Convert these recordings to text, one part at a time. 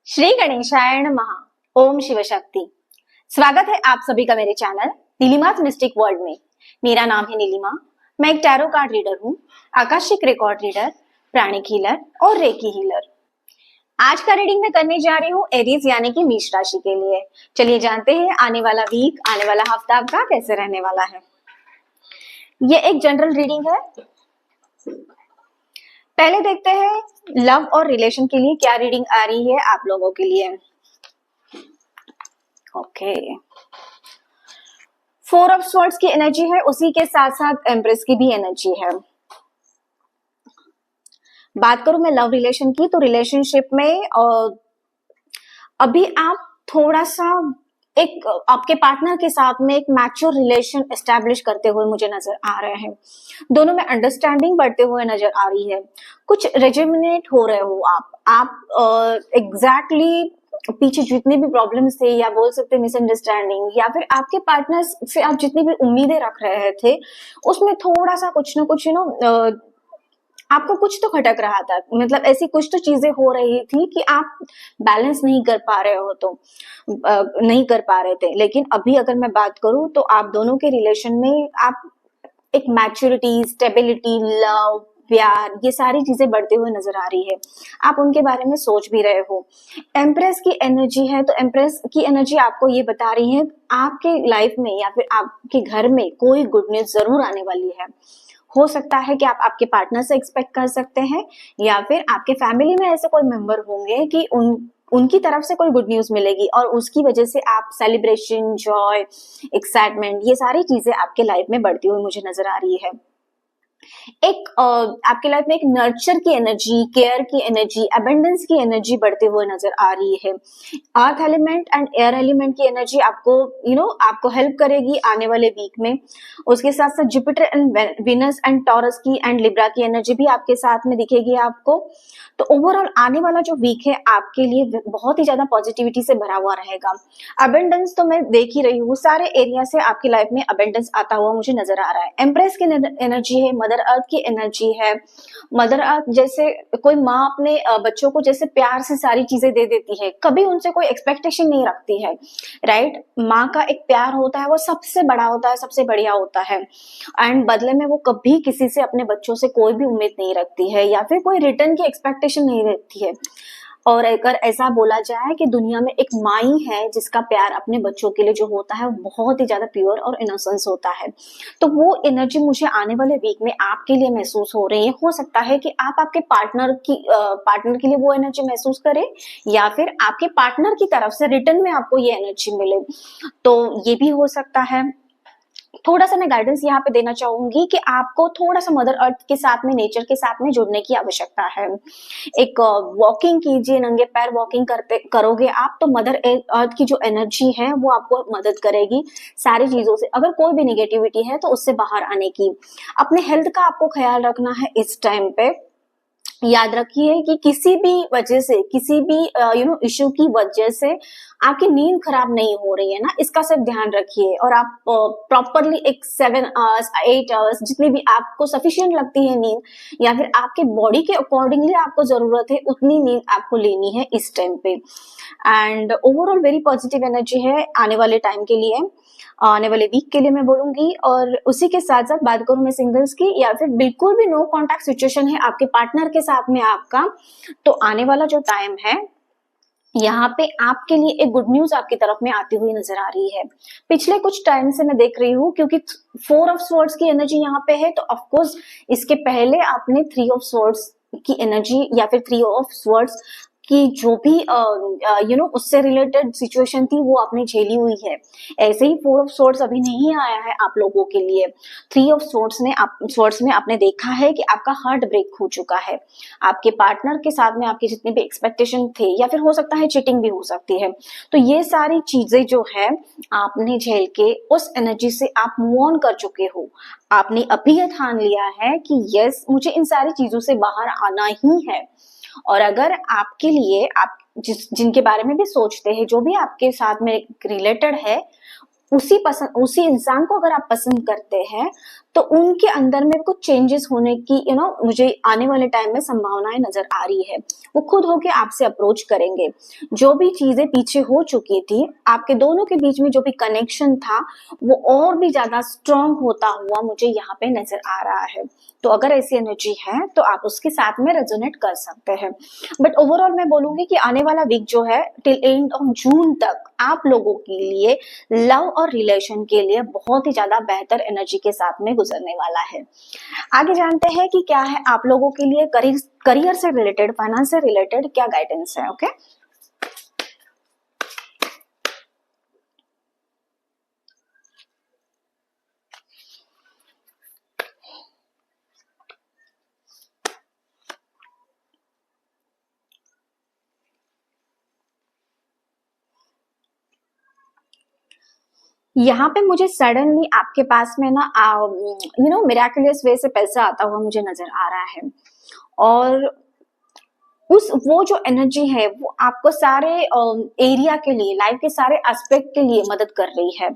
श्री गणेशाय नमः। ओम शिव शक्ति। स्वागत है आप सभी का मेरे चैनल नीलिमा's मिस्टिक वर्ल्ड में। मेरा नाम है नीलिमा। मैं एक टैरो कार्ड रीडर हूँ, आकाशिक रिकॉर्ड रीडर, प्राणिक हीलर और रेकी हीलर। आज का रीडिंग मैं करने जा रही हूँ एरीज यानी कि मेष राशि के लिए। चलिए जानते हैं आने वाला वीक, आने वाला हफ्ता आपका कैसे रहने वाला है। ये एक जनरल रीडिंग है। पहले देखते हैं लव और रिलेशन के लिए क्या रीडिंग आ रही है आप लोगों के लिए। ओके, 4 ऑफ स्वॉर्ड्स की एनर्जी है, उसी के साथ साथ एम्प्रेस की भी एनर्जी है। बात करूं मैं लव रिलेशन की, तो रिलेशनशिप में अभी आप थोड़ा सा एक आपके पार्टनर के साथ में एक मैच्योर रिलेशन एस्टैब्लिश करते हुए मुझे नजर आ रहे हैं। दोनों में अंडरस्टैंडिंग बढ़ते हुए नजर आ रही है। कुछ रेजिमिनेट हो रहे हो आप एग्जैक्टली पीछे जितनी भी प्रॉब्लम्स थे या बोल सकते मिसअंडरस्टैंडिंग या फिर आपके पार्टनर से आप जितनी भी उम्मीदें रख रहे थे उसमें थोड़ा सा कुछ ना कुछ आपको कुछ तो खटक रहा था। मतलब ऐसी कुछ तो चीजें हो रही थी कि आप बैलेंस नहीं कर पा रहे हो, तो नहीं कर पा रहे थे। लेकिन अभी अगर मैं बात करूं तो आप दोनों के रिलेशन में आप एक मैच्योरिटी, स्टेबिलिटी, लव, प्यार, ये सारी चीजें बढ़ते हुए नजर आ रही है। आप उनके बारे में सोच भी रहे हो। एम्प्रेस की एनर्जी है, तो एम्प्रेस की एनर्जी आपको ये बता रही है आपके लाइफ में या फिर आपके घर में कोई गुड न्यूज जरूर आने वाली है। हो सकता है कि आप आपके पार्टनर से एक्सपेक्ट कर सकते हैं या फिर आपके फैमिली में ऐसे कोई मेंबर होंगे कि उनकी तरफ से कोई गुड न्यूज मिलेगी और उसकी वजह से आप सेलिब्रेशन, जॉय, एक्साइटमेंट, ये सारी चीजें आपके लाइफ में बढ़ती हुई मुझे नजर आ रही है। एक आपके लाइफ में एक नर्चर की एनर्जी, केयर की एनर्जी, अबेंडेंस की एनर्जी बढ़ते हुए नजर आ रही है। Earth element and air element की एनर्जी आपको आपको हेल्प करेगी आने वाले वीक में। उसके साथ साथ Jupiter and Venus and taurus की एंड लिब्रा की एनर्जी भी आपके साथ में दिखेगी आपको। तो ओवरऑल आने वाला जो वीक है आपके लिए बहुत ही ज्यादा पॉजिटिविटी से भरा हुआ रहेगा। अबेंडेंस तो मैं देख ही रही हूँ, सारे एरिया से आपकी लाइफ में अबेंडेंस आता हुआ मुझे नजर आ रहा है। एम्प्रेस की एनर्जी है, मदर अर्थ की एनर्जी है। मदर अर्थ जैसे कोई माँ अपने बच्चों को जैसे प्यार से सारी चीजें दे देती है, कभी उनसे कोई एक्सपेक्टेशन नहीं रखती है, राइट। माँ का एक प्यार होता है वो सबसे बड़ा होता है, सबसे बढ़िया होता है। एंड बदले में वो कभी किसी से, अपने बच्चों से कोई भी उम्मीद नहीं रखती है या फिर कोई रिटर्न की एक्सपेक्टेशन नहीं रखती है। और अगर ऐसा बोला जाए कि दुनिया में एक माँ ही है जिसका प्यार अपने बच्चों के लिए जो होता है वो बहुत ही ज्यादा प्योर और इनोसेंस होता है। तो वो एनर्जी मुझे आने वाले वीक में आपके लिए महसूस हो रही है। हो सकता है कि आप आपके पार्टनर के लिए वो एनर्जी महसूस करें या फिर आपके पार्टनर की तरफ से रिटर्न में आपको ये एनर्जी मिले, तो ये भी हो सकता है। थोड़ा सा मैं गाइडेंस यहाँ पे देना चाहूंगी कि आपको थोड़ा सा मदर अर्थ के साथ में, नेचर के साथ में जुड़ने की आवश्यकता है। एक वॉकिंग कीजिए, नंगे पैर वॉकिंग करोगे आप तो मदर अर्थ की जो एनर्जी है वो आपको मदद करेगी सारी चीजों से। अगर कोई भी निगेटिविटी है तो उससे बाहर आने की। अपने हेल्थ का आपको ख्याल रखना है इस टाइम पे। याद रखिए कि किसी भी वजह से, किसी भी इश्यू की वजह से आपकी नींद खराब नहीं हो रही है ना, इसका सिर्फ ध्यान रखिए। और आप प्रॉपरली एक 7 आवर्स, 8 आवर्स, जितनी भी आपको सफिशिएंट लगती है नींद या फिर आपके बॉडी के अकॉर्डिंगली आपको जरूरत है उतनी नींद आपको लेनी है इस टाइम पे। And overall very positive energy है आने वाले टाइम के लिए, आने वाले वीक के लिए मैं बोलूंगी। और उसी के साथ साथ बात करूं मैं सिंगल्स की या फिर बिल्कुल भी नो कॉन्टैक्ट सिचुएशन है आपके पार्टनर के साथ में आपका, तो आने वाला जो टाइम है यहाँ पे आपके लिए एक गुड न्यूज आपकी तरफ में आती हुई नजर आ रही है। पिछले कुछ टाइम से मैं देख रही हूँ क्योंकि 4 ऑफ स्वॉर्ड्स की एनर्जी यहाँ पे है, तो ऑफकोर्स इसके पहले आपने 3 ऑफ स्वॉर्ड्स की एनर्जी या फिर 3 ऑफ स्वॉर्ड्स की जो भी उससे रिलेटेड सिचुएशन थी वो आपने झेली हुई है। ऐसे ही 4 ऑफ स्वॉर्ड्स अभी नहीं आया है आप लोगों के लिए। 3 ऑफ स्वॉर्ड्स में आपने देखा है कि आपका हार्ट ब्रेक हो चुका है। आपके पार्टनर के साथ में आपके जितने भी एक्सपेक्टेशन थे या फिर हो सकता है चीटिंग भी हो सकती है, तो ये सारी चीजें जो है आपने झेल के उस एनर्जी से आप मूव ऑन कर चुके हो। आपने अभी ये ठान लिया है कि यस, मुझे इन सारी चीजों से बाहर आना ही है। और अगर आपके लिए आप जिनके बारे में भी सोचते हैं, जो भी आपके साथ में रिलेटेड है, उसी इंसान को अगर आप पसंद करते हैं तो उनके अंदर में कुछ चेंजेस होने की मुझे आने वाले टाइम में संभावनाएं नजर आ रही है। वो खुद होके आपसे अप्रोच करेंगे। जो भी चीजें पीछे हो चुकी थी, आपके दोनों के बीच में जो भी कनेक्शन था वो और भी ज्यादा स्ट्रांग होता हुआ मुझे यहाँ पे नजर आ रहा है। तो अगर ऐसी एनर्जी है तो आप उसके साथ में रेजोनेट कर सकते हैं। बट ओवरऑल मैं बोलूंगी कि आने वाला वीक जो है टिल एंड ऑफ जून तक आप लोगों के लिए लव और रिलेशन के लिए बहुत ही ज्यादा बेहतर एनर्जी के साथ में गुजरने वाला है। आगे जानते हैं कि क्या है आप लोगों के लिए करियर से रिलेटेड, फाइनेंस से रिलेटेड क्या गाइडेंस है। ओके, यहाँ पे मुझे सडनली आपके पास में ना मिराकुलस वे से पैसा आता हुआ मुझे नजर आ रहा है। और वो जो एनर्जी है वो आपको सारे एरिया के लिए, लाइफ के सारे एस्पेक्ट के लिए मदद कर रही है।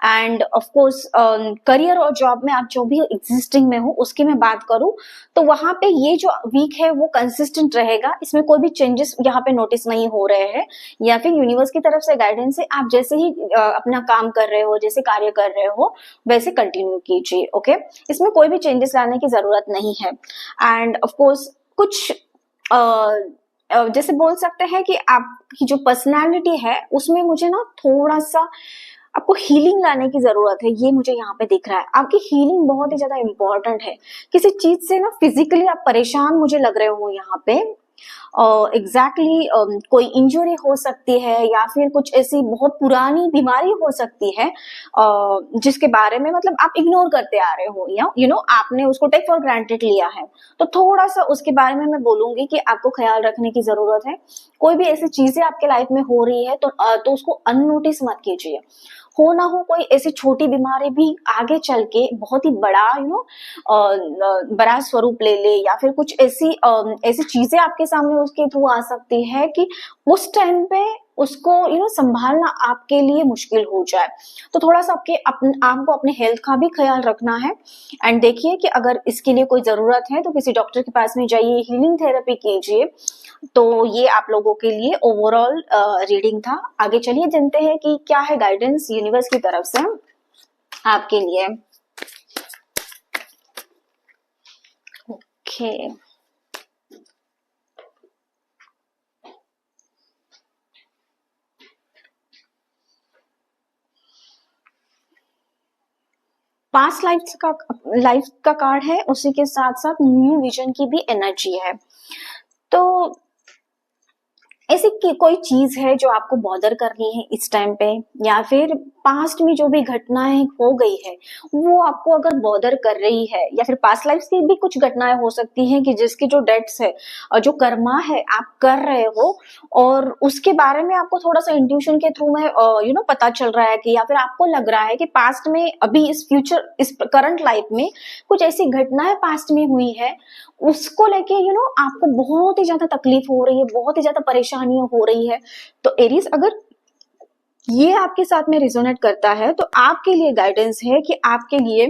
एंड ऑफ कोर्स करियर और जॉब में आप जो भी एग्जिस्टिंग में हो उसकी मैं बात करूं तो वहां पे ये जो वीक है वो कंसिस्टेंट रहेगा। इसमें कोई भी चेंजेस यहाँ पे नोटिस नहीं हो रहे हैं, या फिर यूनिवर्स की तरफ से गाइडेंस है आप जैसे ही अपना काम कर रहे हो, जैसे कार्य कर रहे हो वैसे कंटिन्यू कीजिए। ओके, इसमें कोई भी चेंजेस लाने की जरूरत नहीं है। एंड ऑफ कोर्स कुछ जैसे बोल सकते हैं कि आपकी जो पर्सनालिटी है उसमें मुझे ना थोड़ा सा आपको हीलिंग लाने की जरूरत है, ये मुझे यहाँ पे दिख रहा है। आपकी हीलिंग बहुत ही ज्यादा इंपॉर्टेंट है। किसी चीज से ना फिजिकली आप परेशान मुझे लग रहे हो यहाँ पे। एग्जैक्टली कोई इंजरी हो सकती है या फिर कुछ ऐसी बहुत पुरानी बीमारी हो सकती है जिसके बारे में मतलब आप इग्नोर करते आ रहे हो, या आपने उसको टेक फॉर ग्रांटेड लिया है। तो थोड़ा सा उसके बारे में मैं बोलूंगी कि आपको ख्याल रखने की जरूरत है। कोई भी ऐसी चीजें आपके लाइफ में हो रही है तो उसको अननोटिस मत कीजिए। हो ना हो कोई ऐसी छोटी बीमारी भी आगे चल के बहुत ही बड़ा बड़ा स्वरूप ले ले, या फिर कुछ ऐसी चीजें आपके सामने उसके थ्रू आ सकती है कि उस टाइम पे उसको संभालना आपके लिए मुश्किल हो जाए। तो थोड़ा सा आपको अपने हेल्थ का भी ख्याल रखना है। एंड देखिए कि अगर इसके लिए कोई जरूरत है तो किसी डॉक्टर के पास में जाइए, हीलिंग थेरेपी कीजिए। तो ये आप लोगों के लिए ओवरऑल रीडिंग था। आगे चलिए जानते हैं कि क्या है गाइडेंस यूनिवर्स की तरफ से आपके लिए। ओके, पास्ट लाइफ का कार्ड है, उसी के साथ साथ न्यू विजन की भी एनर्जी है। तो ऐसी कोई चीज है जो आपको बॉदर कर रही है इस टाइम पे, या फिर पास्ट में जो भी घटनाएं हो गई है वो आपको अगर बॉदर कर रही है, या फिर पास्ट लाइफ की भी कुछ घटनाएं हो सकती हैं कि जिसकी जो डेट्स है और जो कर्मा है आप कर रहे हो और उसके बारे में आपको थोड़ा सा इंट्यूशन के थ्रू में पता चल रहा है कि, या फिर आपको लग रहा है कि पास्ट में अभी इस करंट लाइफ में कुछ ऐसी घटनाएं पास्ट में हुई है उसको लेके आपको बहुत ही ज्यादा तकलीफ हो रही है, बहुत ही ज्यादा परेशानियां हो रही है। तो एरीज अगर ये आपके साथ में रिजोनेट करता है तो आपके लिए गाइडेंस है कि आपके लिए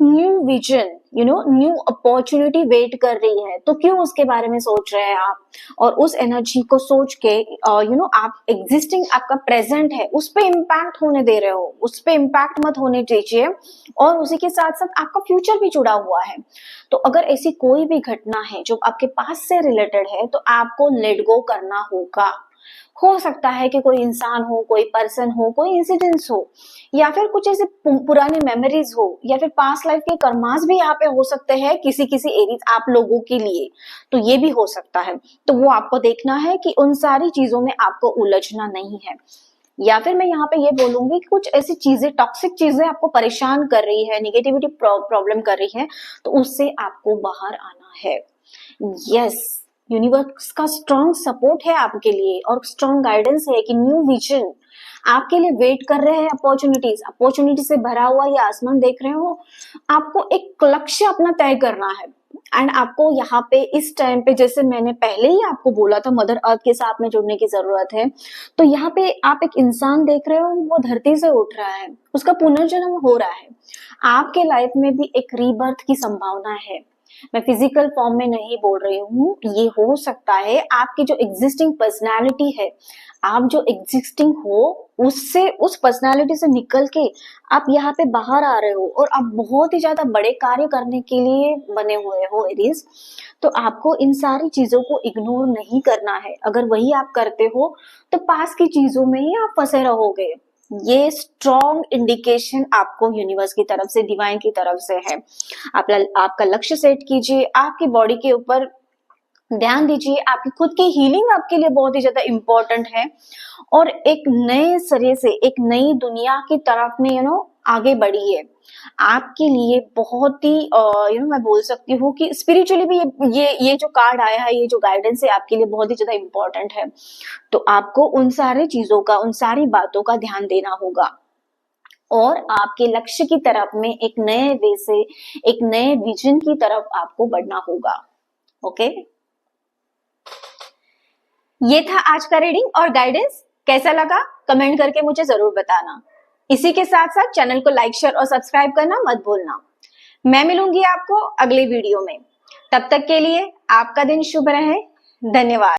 new vision, new opportunity wait कर रही है। तो क्यों उसके बारे में सोच रहे हैं आप, और उस एनर्जी को सोच के आप एग्जिस्टिंग आपका प्रेजेंट है उस पे इम्पैक्ट होने दे रहे हो, उस पे इम्पैक्ट मत होने दीजिए। और उसी के साथ साथ आपका फ्यूचर भी जुड़ा हुआ है। तो अगर ऐसी कोई भी घटना है जो आपके पास से रिलेटेड है तो आपको लेट गो करना होगा। हो सकता है कि कोई इंसान हो, कोई पर्सन हो, कोई इंसिडेंट्स हो, या फिर कुछ ऐसे पुरानी मेमोरीज हो, या फिर पास्ट लाइफ के कर्मास भी यहाँ पे हो सकते हैं किसी किसी एरिया आप लोगों के लिए। तो ये भी हो सकता है। तो वो आपको देखना है कि उन सारी चीजों में आपको उलझना नहीं है। या फिर मैं यहाँ पे ये बोलूंगी कि कुछ ऐसी चीजें, टॉक्सिक चीजें आपको परेशान कर रही है, निगेटिविटी प्रॉब्लम कर रही है, तो उससे आपको बाहर आना है। यस, यूनिवर्स का स्ट्रॉन्ग सपोर्ट है आपके लिए और स्ट्रॉन्ग गाइडेंस है कि न्यू विजन आपके लिए वेट कर रहे हैं। अपॉर्चुनिटी से भरा हुआ ये आसमान देख रहे हो। आपको एक लक्ष्य अपना तय करना है। एंड आपको यहाँ पे इस टाइम पे, जैसे मैंने पहले ही आपको बोला था, मदर अर्थ के साथ में जुड़ने की जरूरत है। तो यहाँ पे आप एक इंसान देख रहे हो, वो धरती से उठ रहा है, उसका पुनर्जन्म हो रहा है। आपके लाइफ में भी एक रीबर्थ की संभावना है। मैं फिजिकल फॉर्म में नहीं बोल रही हूँ, ये हो सकता है आपकी जो एग्जिस्टिंग पर्सनालिटी है, आप जो एग्जिस्टिंग हो उससे, उस पर्सनालिटी से निकल के आप यहाँ पे बाहर आ रहे हो और आप बहुत ही ज्यादा बड़े कार्य करने के लिए बने हुए हो एरीज। तो आपको इन सारी चीजों को इग्नोर नहीं करना है। अगर वही आप करते हो तो पास की चीजों में ही आप फंसे रहोगे। ये स्ट्रॉन्ग इंडिकेशन आपको यूनिवर्स की तरफ से, डिवाइन की तरफ से है। आपका लक्ष्य सेट कीजिए, आपकी बॉडी के ऊपर ध्यान दीजिए, आपकी खुद की हीलिंग आपके लिए बहुत ही ज्यादा इंपॉर्टेंट है। और एक नए सिरे से एक नई दुनिया की तरफ में आगे बढ़िए। आपके लिए बहुत ही मैं बोल सकती हूँ कि स्पिरिचुअली भी ये जो कार्ड आया है, ये जो गाइडेंस है आपके लिए बहुत ही ज्यादा इंपॉर्टेंट है। तो आपको उन सारी चीजों का, उन सारी बातों का ध्यान देना होगा और आपके लक्ष्य की तरफ में एक नए वे से, एक नए विजन की तरफ आपको बढ़ना होगा। ओके, ये था आज का रीडिंग और गाइडेंस। कैसा लगा कमेंट करके मुझे जरूर बताना। इसी के साथ साथ चैनल को लाइक, शेयर और सब्सक्राइब करना मत भूलना। मैं मिलूंगी आपको अगले वीडियो में। तब तक के लिए आपका दिन शुभ रहे। धन्यवाद।